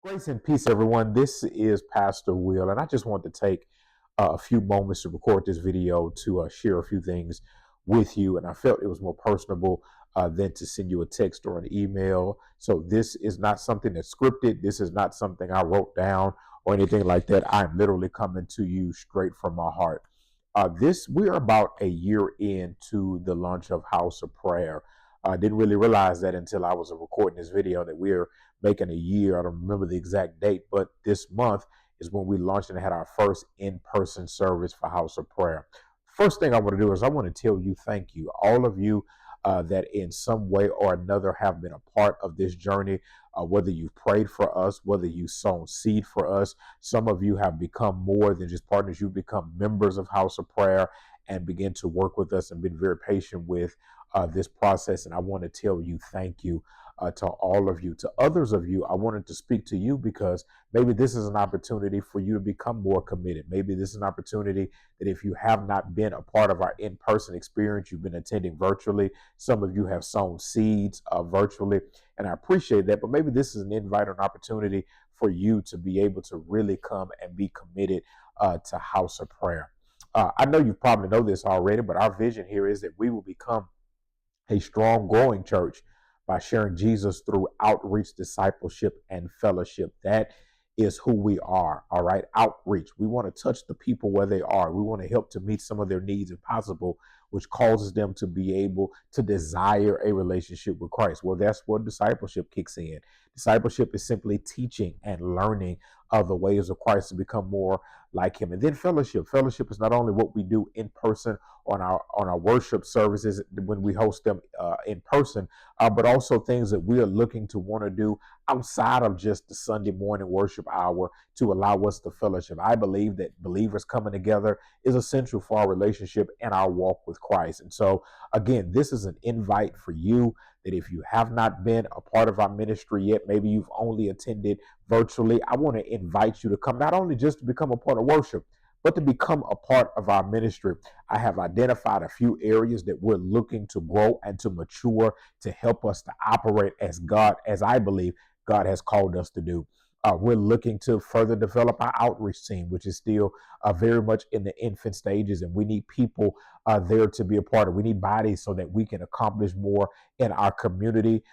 Grace and peace, everyone. This is Pastor Will, and I just want to take a few moments to record this video to share a few things with you. And I felt it was more personable than to send you a text or an email. So this is not something that's scripted. This is not something I wrote down or anything like that. I'm literally coming to you straight from my heart. This we are about a year into the launch of House of Prayer. I didn't really realize that until I was recording this video that we're making a year. I don't remember the exact date, but this month is when we launched and had our first in-person service for House of Prayer. First thing I want to do is I want to tell you thank you, all of you that in some way or another have been a part of this journey, whether you've prayed for us, whether you've sown seed for us. Some of you have become more than just partners. You've become members of House of Prayer and begin to work with us and been very patient with this process. And I want to tell you thank you to all of you. To others of you, I wanted to speak to you because maybe this is an opportunity for you to become more committed. Maybe this is an opportunity that if you have not been a part of our in-person experience, you've been attending virtually. Some of you have sown seeds virtually, and I appreciate that. But maybe this is an invite or an opportunity for you to be able to really come and be committed to House of Prayer. I know you probably know this already, but our vision here is that we will become a strong, growing church by sharing Jesus through outreach, discipleship, and fellowship. That is who we are. All right. Outreach. We want to touch the people where they are. We want to help to meet some of their needs if possible, which causes them to be able to desire a relationship with Christ. Well, that's where discipleship kicks in. Discipleship is simply teaching and learning of the ways of Christ to become more like him. And then fellowship. Fellowship is not only what we do in person on our worship services when we host them in person, but also things that we are looking to want to do outside of just the Sunday morning worship hour to allow us to fellowship. I believe that believers coming together is essential for our relationship and our walk with Christ. And so, again, this is an invite for you that if you have not been a part of our ministry yet, maybe you've only attended virtually, I want to invite you to come, not only just to become a part of worship, but to become a part of our ministry. I have identified a few areas that we're looking to grow and to mature to help us to operate as God, as I believe God has called us to do. We're looking to further develop our outreach team, which is still very much in the infant stages, and we need people there to be a part of. We need bodies so that we can accomplish more in our community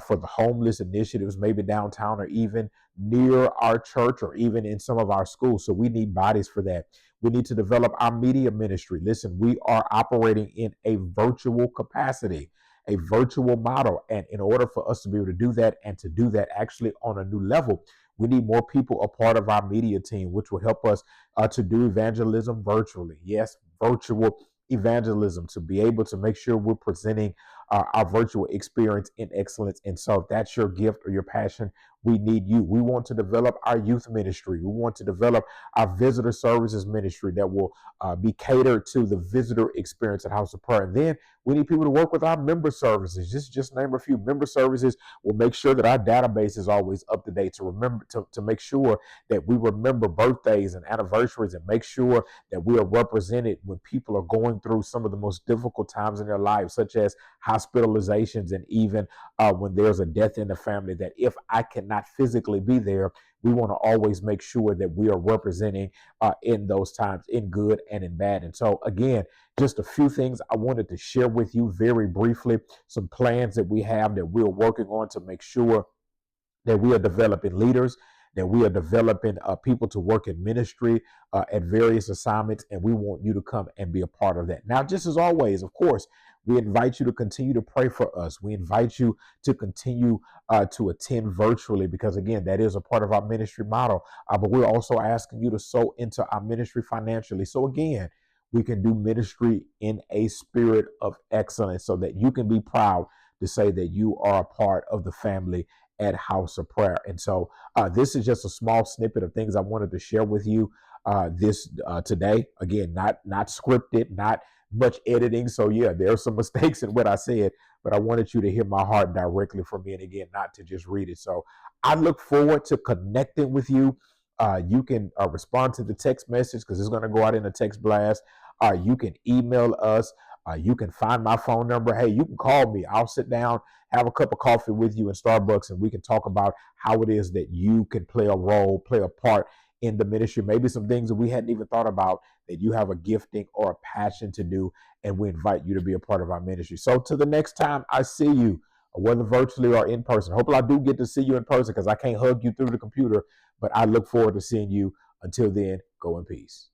for the homeless initiatives, maybe downtown or even near our church or even in some of our schools. So we need bodies for that. We need to develop our media ministry. Listen, we are operating in a virtual capacity, a virtual model. And in order for us to be able to do that and to do that actually on a new level, we need more people a part of our media team, which will help us to do evangelism virtually. Yes, virtual evangelism to be able to make sure we're presenting our virtual experience in excellence. And so if that's your gift or your passion, we need you. We want to develop our youth ministry. We want to develop our visitor services ministry that will be catered to the visitor experience at House of Prayer. And then we need people to work with our member services. Just name a few. Member services will make sure that our database is always up to date, to remember to make sure that we remember birthdays and anniversaries, and make sure that we are represented when people are going through some of the most difficult times in their lives, such as hospitalizations, and even when there's a death in the family, that if I cannot physically be there, we want to always make sure that we are representing in those times, in good and in bad. And so, again, just a few things I wanted to share with you very briefly, some plans that we have that we're working on to make sure that we are developing leaders, that we are developing people to work in ministry at various assignments, and we want you to come and be a part of that. Now, just as always, of course, we invite you to continue to pray for us. We invite you to continue to attend virtually because, again, that is a part of our ministry model. But we're also asking you to sow into our ministry financially. So, again, we can do ministry in a spirit of excellence so that you can be proud to say that you are a part of the family at House of Prayer. And so this is just a small snippet of things I wanted to share with you this today. Again, not scripted, not much editing. So yeah, there are some mistakes in what I said, but I wanted you to hear my heart directly from me, and again, not to just read it. So I look forward to connecting with you. You can respond to the text message because it's going to go out in a text blast. You can email us. You can find my phone number. Hey, you can call me. I'll sit down have a cup of coffee with you in Starbucks, and we can talk about how it is that you can play a role, play a part in the ministry. Maybe some things that we hadn't even thought about that you have a gifting or a passion to do, and we invite you to be a part of our ministry. So till the next time I see you, whether virtually or in person, hopefully I do get to see you in person because I can't hug you through the computer, but I look forward to seeing you. Until then, go in peace.